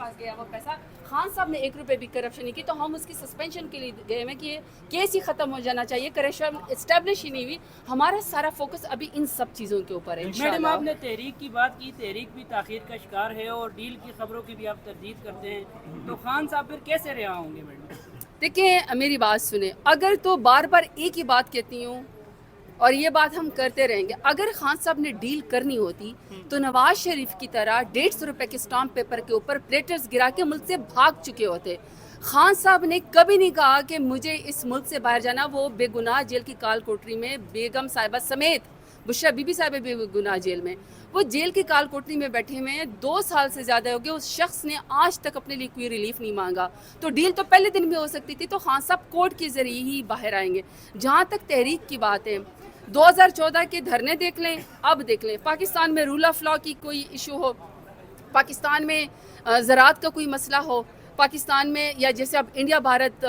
पास गया वो पैसा, खान साहब ने 1 रुपये भी करप्शन नहीं की, तो हम उसकी सस्पेंशन के लिए गए हैं कि ये केस ही ख़त्म हो जाना चाहिए, करप्शन इस्टेब्लिश ही नहीं हुई। हमारा सारा फोकस अभी इन सब चीज़ों के ऊपर है। मैडम आपने तहरीक की बात की, तहरीक भी ताख़ीर का शिकार है और डील की खबरों की भी आप तरदीद करते हैं, तो खान साहब फिर कैसे रिहा होंगे मैडम? देखिए मेरी बात सुने, अगर तो बार बार एक ही बात कहती हूँ और ये बात हम करते रहेंगे, अगर खान साहब ने डील करनी होती तो नवाज शरीफ की तरह 150 रुपए के स्टाम्प पेपर के ऊपर प्लेटर्स गिरा के मुल्क से भाग चुके होते। खान साहब ने कभी नहीं कहा कि मुझे इस मुल्क से बाहर जाना। वो बेगुनाह जेल की काल कोठरी में बेगम साहिबा समेत, बुशरा बीबी साहिबा बेगुनाह जेल में, वो जेल की काल कोठरी में बैठे हुए हैं। 2 साल से ज़्यादा हो गए, उस शख्स ने आज तक अपने लिए कोई रिलीफ नहीं मांगा। तो डील तो पहले दिन में हो सकती थी, तो खान साहब कोर्ट के ज़रिए ही बाहर आएंगे। जहाँ तक तहरीक की बात है, 2014 के धरने देख लें, अब देख लें, पाकिस्तान में रूल ऑफ लॉ की कोई इशू हो, पाकिस्तान में ज़राअत का कोई मसला हो, पाकिस्तान में, या जैसे अब इंडिया भारत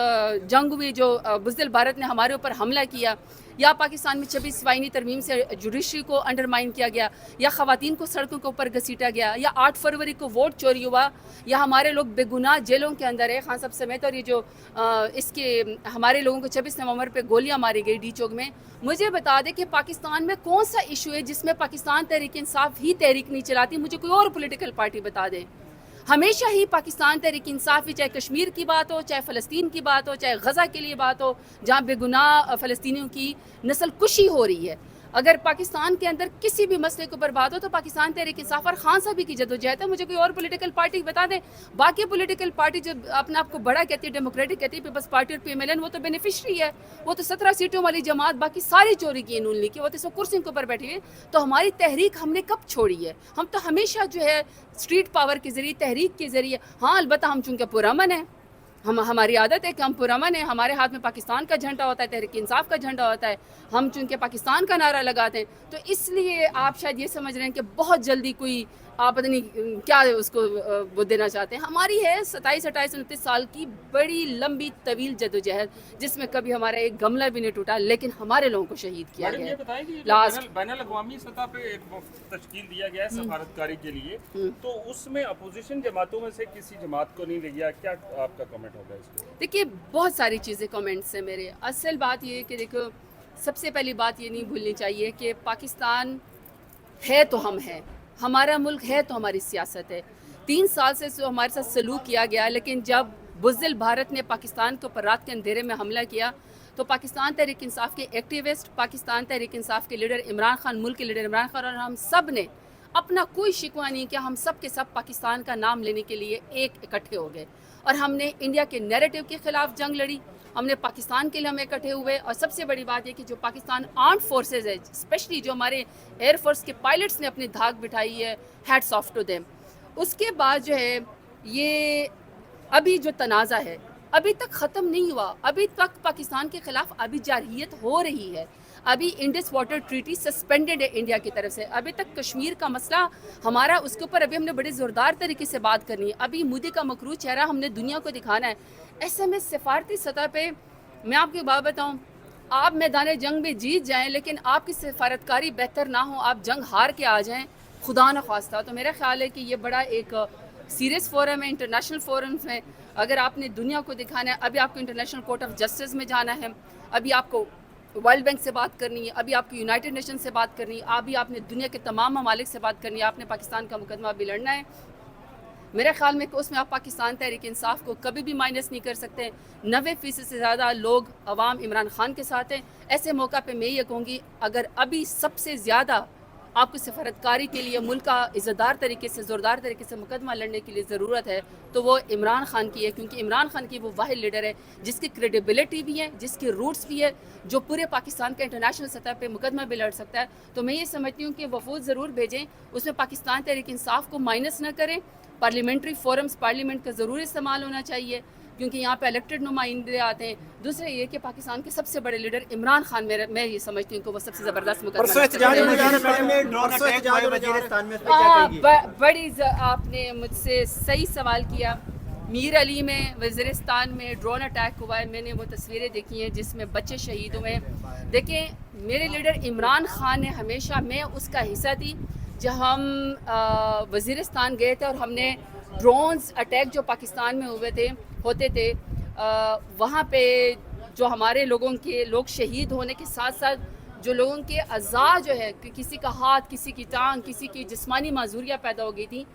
जंग हुई, जो बुज़दिल भारत ने हमारे ऊपर हमला किया, या पाकिस्तान में 26 वाइनी तरमीम से जुडिशरी को अंडरमाइन किया गया, या ख़वातीन को सड़कों के ऊपर घसीटा गया, या 8 फरवरी को वोट चोरी हुआ, या हमारे लोग बेगुनाह जेलों के अंदर है, खान साहब समेत, और ये जो इसके हमारे लोगों को 26 नवंबर पे गोलियां मारी गई डी चौक में। मुझे बता दें कि पाकिस्तान में कौन सा इशू है जिसमें पाकिस्तान तहरीक इंसाफ ही तहरीक नहीं चलाती, मुझे कोई और पॉलिटिकल पार्टी बता दें। हमेशा ही पाकिस्तान तहरीक इंसाफ ही, चाहे कश्मीर की बात हो, चाहे फ़लस्तीन की बात हो, चाहे गज़ा के लिए बात हो, जहाँ बेगुनाह फ़लस्तीनियों की नस्ल कुशी हो रही है, अगर पाकिस्तान के अंदर किसी भी मसले को बर्बाद हो तो पाकिस्तान तहरीक इंसाफ और खान साहब की जदोजहद है। मुझे कोई और पॉलिटिकल पार्टी बता दें। बाकी पॉलिटिकल पार्टी जो अपने आप को बड़ा कहती है, डेमोक्रेटिक कहती है, पीपल्स पार्टी और PMLN, वो तो बेनिफिशरी है, वो तो 17 सीटों वाली जमात, बाकी सारी चोरी की नून लीग की, वो तो सब कुर्सियों के ऊपर बैठी है। तो हमारी तहरीक हमने कब छोड़ी है? हम तो हमेशा जो है स्ट्रीट पावर के ज़रिए, तहरीक के ज़रिए, हाँ अलबत्ता हम चूँकि पुरअमन है, हमारी आदत है कि हम पुरअमन है, हमारे हाथ में पाकिस्तान का झंडा होता है, तहरीक इंसाफ का झंडा होता है, हम चूँकि पाकिस्तान का नारा लगाते हैं, तो इसलिए आप शायद ये समझ रहे हैं कि बहुत जल्दी कोई आप पता नहीं क्या उसको वो देना चाहते हैं। हमारी है 27, 28, 29 साल की बड़ी लंबी तवील जदोजहद, जिसमें कभी हमारा एक गमला भी नहीं टूटा, लेकिन हमारे लोगों को शहीद किया गया है। लास्ट बैनुल-अक़वामी सतह पे एक तश्कील दिया गया है सफारतकारी के लिए, तो उसमें अपोजिशन जमातों में से किसी जमात को नहीं लिया, क्या आपका कमेंट होगा इसको? देखिए बहुत सारी चीज़ें कमेंट्स हैं मेरे। असल बात ये है कि देखो, सबसे पहली बात ये नहीं भूलनी चाहिए कि पाकिस्तान है तो हम हैं, हमारा मुल्क है तो हमारी सियासत है। 3 साल से हमारे साथ सलूक किया गया, लेकिन जब बुज़दिल भारत ने पाकिस्तान के ऊपर रात के अंधेरे में हमला किया तो पाकिस्तान तहरीक इंसाफ के एक्टिविस्ट, पाकिस्तान तहरीक इंसाफ के लीडर इमरान खान, मुल्क के लीडर इमरान खान, और हम सब ने अपना कोई शिकवा नहीं किया। हम सब के सब पाकिस्तान का नाम लेने के लिए एक इकट्ठे हो गए और हमने इंडिया के नैरेटिव के ख़िलाफ़ जंग लड़ी, हमने पाकिस्तान के लिए हम इकट्ठे हुए। और सबसे बड़ी बात यह कि जो पाकिस्तान आर्म्ड फोर्सेज है, स्पेशली जो हमारे एयरफोर्स के पायलट्स ने अपनी धाक बिठाई है, हैट्स ऑफ टू देम। उसके बाद जो है ये अभी जो तनाज़ा है अभी तक ख़त्म नहीं हुआ, अभी तक पाकिस्तान के ख़िलाफ़ अभी जारहियत हो रही है। अभी इंडस वाटर ट्रीटी सस्पेंडेड है इंडिया की तरफ से, अभी तक कश्मीर का मसला हमारा, उसके ऊपर अभी हमने बड़े ज़ोरदार तरीके से बात करनी है। अभी मोदी का मकरू चेहरा हमने दुनिया को दिखाना है। ऐसे में सफारती सतह पे मैं आपको बात बताऊँ, आप मैदान जंग में जीत जाएँ लेकिन आपकी सफारतकारी बेहतर ना हो, आप जंग हार के आ जाएँ खुदा न ख्वास्ता, तो मेरा ख्याल है कि ये बड़ा एक सीरियस फोरम है। इंटरनेशनल फोरम्स में अगर आपने दुनिया को दिखाना है, अभी आपको इंटरनेशनल कोर्ट ऑफ जस्टिस में जाना है, अभी आपको वर्ल्ड बैंक से बात करनी है, अभी आपको यूनाइटेड नेशन से बात करनी है, अभी आपने दुनिया के तमाम ममालिक से बात करनी है, आपने पाकिस्तान का मुकदमा भी लड़ना है। मेरे ख्याल में कि उसमें आप पाकिस्तान तहरीक इंसाफ को कभी भी माइनस नहीं कर सकते। 90% से ज़्यादा लोग अवाम इमरान खान के साथ हैं। ऐसे मौका पे मैं ये कहूँगी, अगर अभी सबसे ज़्यादा आपको सफारतकारी के लिए मुल्क का इज़्ज़तदार तरीके से, ज़ोरदार तरीके से मुकदमा लड़ने के लिए ज़रूरत है तो वो इमरान खान की है, क्योंकि इमरान खान की वो वाहिद लीडर है जिसकी क्रेडिबिलिटी भी है, जिसके रूट्स भी है, जो पूरे पाकिस्तान का इंटरनेशनल सतह पे मुकदमा भी लड़ सकता है। तो मैं ये समझती हूँ कि वफूद ज़रूर भेजें, उसमें पाकिस्तान तहरीक इंसाफ को माइनस न करें। पार्लियामेंट्री फोरम्स, पार्लियामेंट का ज़रूर इस्तेमाल होना चाहिए क्योंकि यहाँ पे इलेक्टेड नुमाइंदे आते हैं। दूसरा ये कि पाकिस्तान के सबसे बड़े लीडर इमरान खान, मैं ये समझती हूँ कि वो सबसे ज़बरदस्त बड़ी आपने मुझसे सही सवाल किया। मीर अली में वज़ीरिस्तान में ड्रोन अटैक हुआ है, मैंने वो तस्वीरें देखी हैं जिसमें बच्चे शहीद हुए हैं। देखिए मेरे लीडर इमरान खान ने हमेशा, मैं उसका हिस्सा थी जब हम वज़ीरिस्तान गए थे और हमने ड्रोन्स अटैक जो पाकिस्तान में होते थे वहाँ पे जो हमारे लोग शहीद होने के साथ साथ जो लोगों के अज़ा जो है कि किसी का हाथ, किसी की टांग, किसी की जिस्मानी माजूरियाँ पैदा हो गई थी,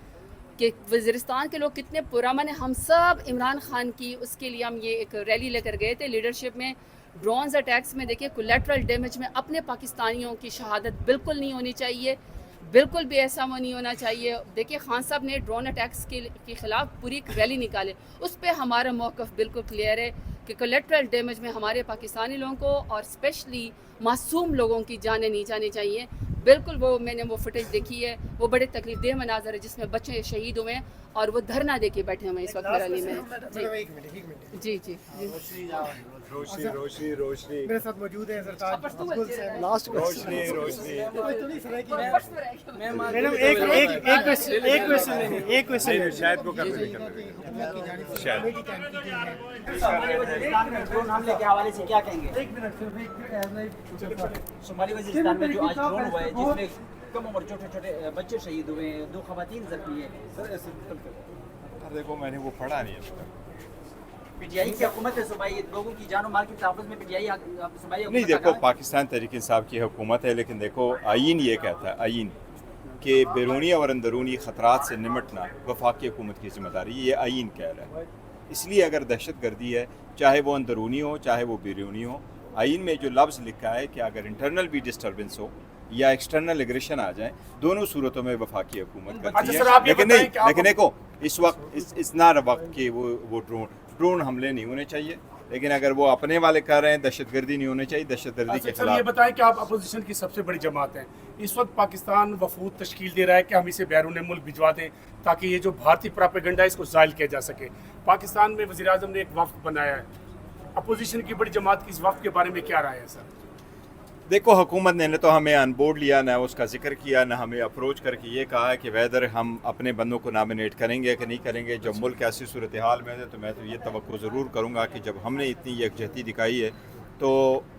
कि वज़ीरिस्तान के लोग कितने पुरअमन है। हम सब इमरान खान की उसके लिए हम ये एक रैली लेकर गए थे लीडरशिप में। ड्रोन्स अटैक्स में देखिए कोलेटरल डैमेज में अपने पाकिस्तानियों की शहादत बिल्कुल नहीं होनी चाहिए, बिल्कुल भी ऐसा वो नहीं होना चाहिए। देखिए खान साहब ने ड्रोन अटैक्स के खिलाफ पूरी एक रैली निकाले, उस पर हमारा मौक़िफ़ बिल्कुल क्लियर है कि कोलेटरल डैमेज में हमारे पाकिस्तानी लोगों को और स्पेशली मासूम लोगों की जानें नहीं जानी चाहिए। बिल्कुल मैंने वो फुटेज देखी है, वो बड़े तकलीफदेह मनाजर है जिसमें बच्चे शहीद हुए हैं और वो धरना दे के बैठे हुए हैं इस वक्त रैली में। जी जी जी रोशनी मेरे साथ मौजूद है सरताज लास्ट रोशनी मैडम एक क्वेश्चन शायद को कर ड्रोन हमले के हवाले से क्या कहेंगे? शुमाली वज़ीरिस्तान में जो आज ड्रोन हुआ है जिसमें कम उम्र छोटे छोटे बच्चे शहीद हुए हैं, 2 ख़वातीन ज़ख्मी हैं। देखो मैंने वो पढ़ा नहीं है। पीटीआई की हुकूमत है सूबाई लोगों की जान और माल की तहफ़्फ़ुज़ में पीटीआई सूबाई नहीं, देखो पाकिस्तान तहरीक इंसाफ की हुकूमत है, लेकिन देखो आइन ये कहता है, आइन कि बैरूनी और अंदरूनी ख़तरात से निमटना वफाकी हुकूमत की ज़िम्मेदारी, ये आइन कह रहा है। इसलिए अगर दहशत गर्दी है, चाहे वो अंदरूनी हो चाहे वो बैरूनी हो, आइन में जो लफ्ज़ लिखा है कि अगर इंटरनल भी डिस्टर्बेंस हो या एक्सटर्नल एग्रेशन आ जाए, दोनों सूरतों में वफाकी हुकूमत करती है। लेकिन देखो इस वक्त इस ना वक्त के वो ड्रोन हमले नहीं होने चाहिए, लेकिन अगर वो अपने वाले कर रहे हैं, दहशतगर्दी नहीं होनी चाहिए। दहशतगर्दी के खिलाफ ये बताएं कि आप अपोजिशन की सबसे बड़ी जमात हैं, इस वक्त पाकिस्तान वफूद तश्कील दे रहा है कि हम इसे बैरून मुल्क भिजवा दें ताकि ये जो भारतीय प्रोपेगेंडा है इसको ज़ायल किया जा सके। पाकिस्तान में वज़ीर आज़म ने एक वफ्द बनाया है, अपोजिशन की बड़ी जमात की इस वफ्द के बारे में क्या राय है सर? देखो हुकूमत ने न तो हमें ऑन बोर्ड लिया, न उसका जिक्र किया, न हमें अप्रोच करके ये कहा है कि वेदर हम अपने बंदों को नामिनेट करेंगे कि नहीं करेंगे। जब मुल्क ऐसी सूरत हाल में है तो मैं तो ये तवक्को ज़रूर करूँगा कि जब हमने इतनी यकजहती दिखाई है तो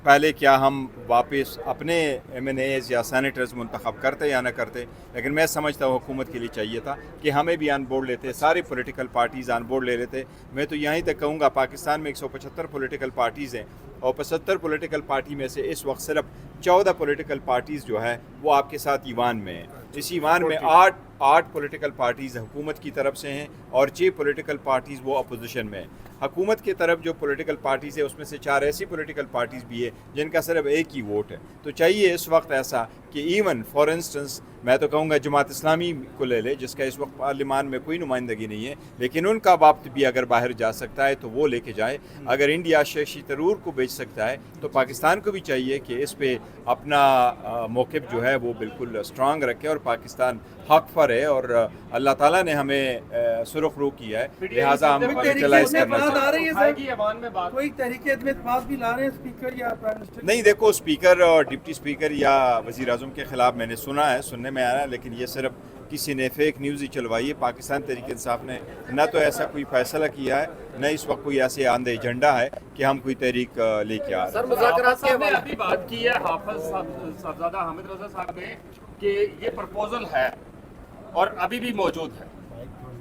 पहले क्या हम वापस अपने MNAs या सेनेटर्स मुंतखब करते या ना करते। लेकिन मैं समझता हूँ हुकूमत के लिए चाहिए था कि हमें भी ऑन बोर्ड लेते, सारे पॉलिटिकल पार्टीज़ ऑन बोर्ड ले लेते। मैं तो यहीं तक कहूँगा पाकिस्तान में 175 पॉलिटिकल पार्टीज़ हैं और 75 पॉलिटिकल पार्टी में से इस वक्त सिर्फ 14 पॉलिटिकल पार्टीज़ जो है वो आपके साथ ईवान में हैं। इस ईवान में 8 पॉलिटिकल पार्टीज़ हुकूमत की तरफ से हैं और 6 पॉलिटिकल पार्टीज़ वो अपोजिशन में हैं। हुकूमत की तरफ जो पॉलिटिकल पार्टीज़ है उसमें से 4 ऐसी पॉलिटिकल पार्टीज़ भी है जिनका सिर्फ एक ही वोट है। तो चाहिए इस वक्त ऐसा कि इवन फॉर इंस्टेंस मैं तो कहूँगा जमात इस्लामी को ले ले, जिसका इस वक्त पार्लिमान में कोई नुमाइंदगी नहीं है, लेकिन उनका वक्त भी अगर बाहर जा सकता है तो वो लेके जाए। अगर इंडिया शशि तरूर को बेच सकता है तो पाकिस्तान को भी चाहिए कि इस पे अपना मौक़िफ़ जो है वो बिल्कुल स्ट्रांग रखे और पाकिस्तान हक पर है और अल्लाह ताला ने हमें सुरख रू किया है, लिहाजा हम यूटिलाइज करना चाहिए। कोई तहरीक बात भी ला रहे हैं स्पीकर या प्राइम मिनिस्टर? नहीं, देखो स्पीकर और डिप्टी स्पीकर या वज़ीर आज़म के ख़िलाफ़ मैंने सुना है, सुनने में आया, लेकिन ये सिर्फ किसी ने फेक न्यूज़ ही चलवाई है। पाकिस्तान तहरीक इंसाफ ने न तो ऐसा कोई फैसला किया है, न इस वक्त कोई ऐसे आंदे एजेंडा है कि हम कोई तहरीक लेके आ रहे हैं। मुज़ाकरात के बारे में बात की है हाफिज साहबजादा हामिद रज़ा साहब ने कि ये प्रपोजल है और अभी भी मौजूद है।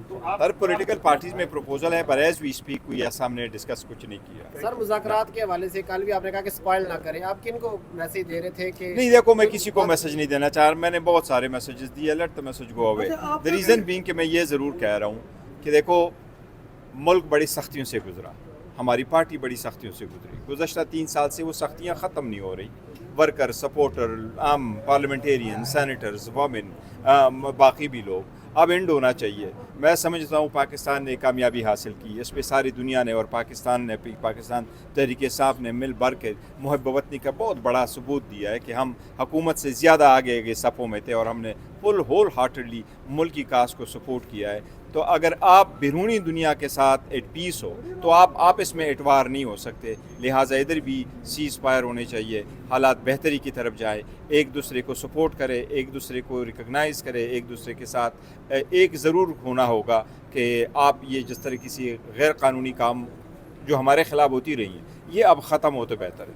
तो हर पॉलिटिकल पार्टीज में प्रपोजल है, पर एज वी स्पीक कोई ऐसा हमने डिस्कस कुछ नहीं किया। सर मुज़ाकरात के हवाले से कल भी आपने कहा कि स्पॉइल ना करें, आप किन को मैसेज दे रहे थे कि नहीं? देखो मैं किसी को मैसेज नहीं देना चाह रहा, मैंने बहुत सारे मैसेजेस दिए, let the message go away. The reason being कि मैं ये ज़रूर कह रहा हूँ कि देखो मुल्क बड़ी सख्तियों से गुजरा, हमारी पार्टी बड़ी सख्तियों से गुजरी। गुज़श्ता 3 साल से वो सख्तियाँ ख़त्म नहीं हो रही। वर्कर, सपोर्टर, आम पार्लियामेंटेरियन, सेनेटर्स, वमेन, बाकी भी लोग अब एंड होना चाहिए। मैं समझता हूँ पाकिस्तान ने कामयाबी हासिल की, इस पे सारी दुनिया ने और पाकिस्तान तहरीक इंसाफ ने मिल भर के मुहब्बत वतनी का बहुत बड़ा सबूत दिया है कि हम हुकूमत से ज़्यादा आगे सफ़ों में थे और हमने फुल होल हार्टेडली मुल्क की काज को सपोर्ट किया है। तो अगर आप बैरूनी दुनिया के साथ एट पीस हो तो आप इसमें एतवार नहीं हो सकते। लिहाजा इधर भी सीज़ फायर होने चाहिए, हालात बेहतरी की तरफ जाए, एक दूसरे को सपोर्ट करे, एक दूसरे को रिकग्नाइज़ करे, एक दूसरे के साथ एक ज़रूर होना होगा कि आप ये जिस तरह किसी गैर कानूनी काम जो हमारे ख़िलाफ़ होती रही हैं ये अब ख़त्म हो तो बेहतर है।